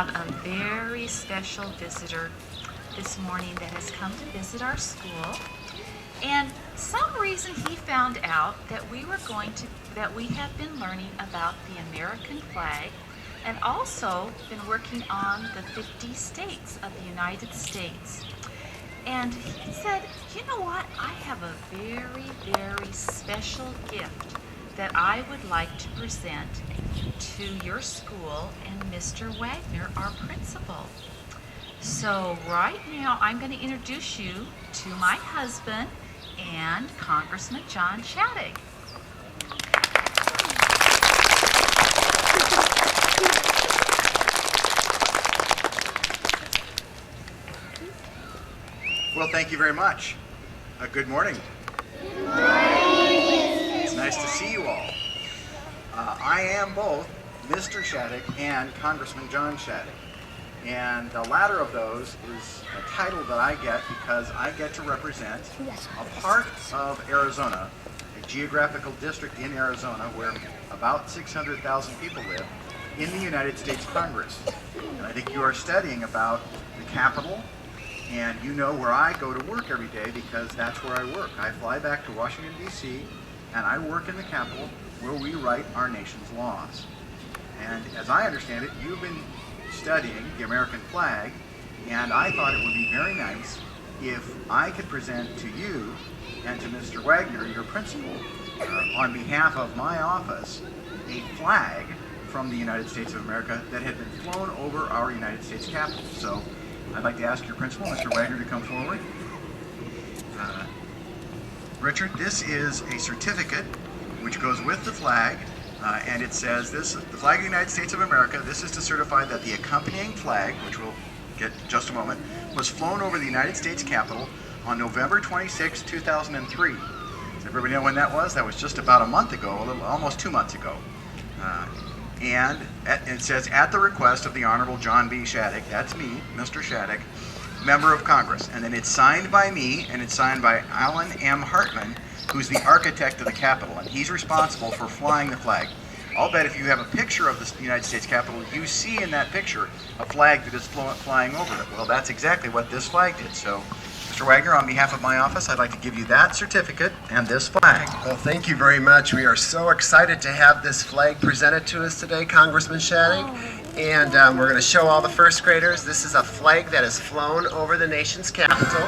have a very special visitor this morning that has come to visit our school. And some reason he found out that we have been learning about the American flag and also been working on the 50 states of the United States. And he said, you know what, I have a very, very special gift that I would like to present to your school and Mr. Wagner, our principal. So right now I'm going to introduce you to my husband and Congressman John Shadegg. Well, thank you very much. Good morning. Good morning. It's nice to see you all. I am both Mr. Shadegg and Congressman John Shadegg. And the latter of those is a title that I get because I get to represent a part of Arizona, a geographical district in Arizona where about 600,000 people live in the United States Congress. And I think you are studying about the Capitol, and you know where I go to work every day because that's where I work. I fly back to Washington, D.C., and I work in the Capitol where we write our nation's laws. And as I understand it, you've been studying the American flag, and I thought it would be very nice if I could present to you and to Mr. Wagner, your principal, on behalf of my office, a flag from the United States of America that had been flown over our United States Capitol. So I'd like to ask your principal, Mr. Wagner, to come forward. Richard, this is a certificate which goes with the flag, and it says this, the flag of the United States of America, this is to certify that the accompanying flag, which we'll get in just a moment, was flown over the United States Capitol on November 26, 2003. Does everybody know when that was? That was just about a month ago, almost 2 months ago. And it says, at the request of the Honorable John B. Shadegg, that's me, Mr. Shadegg, member of Congress. And then it's signed by me, and it's signed by Alan M. Hartman, who's the architect of the Capitol, and he's responsible for flying the flag. I'll bet if you have a picture of the United States Capitol, you see in that picture a flag that is flying over it. Well, that's exactly what this flag did. So, Mr. Wagner, on behalf of my office, I'd like to give you that certificate and this flag. Well, thank you very much. We are so excited to have this flag presented to us today, Congressman Shadegg. And we're going to show all the first graders. This is a flag that is flown over the nation's capital.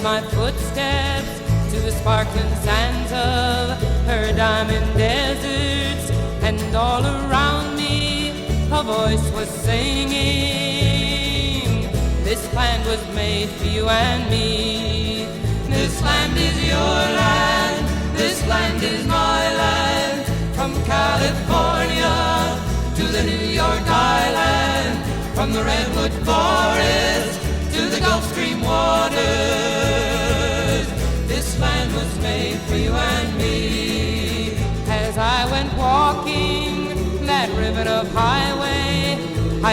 My footsteps to the sparkling sands of her diamond deserts, and all around me a voice was singing, this land was made for you and me. This land is your land, this land is my land, from California to the New York Island, from the redwood forest to the Gulf Stream waters. This land was made for you and me. As I went walking that ribbon of highway,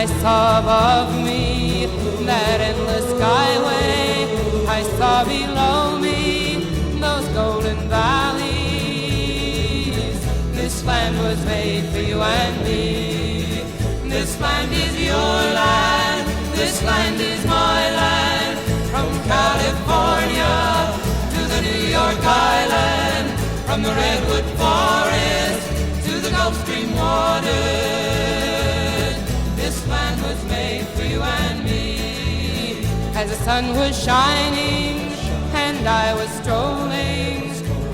I saw above me that endless skyway. I saw below me those golden valleys. This land was made for you and me. This land is your land. This land is my land. From California to the New York Island, from the Redwood Forest to the Gulf Stream waters. This land was made for you and me. As the sun was shining and I was strolling,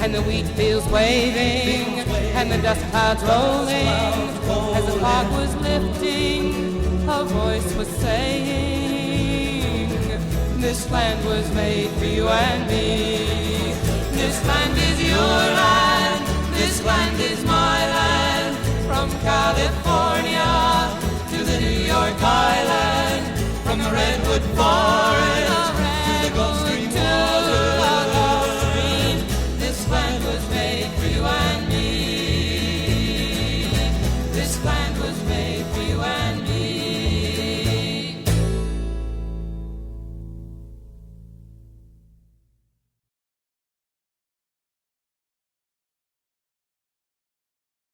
and the wheat fields waving and the dust clouds rolling, as the fog was lifting, a voice was saying, this land was made for you and me. This land is your land. This land is my land. From California to the New York Island, from the Redwood Forest to the Gulf Stream waters. This land was made for you and me. This land was made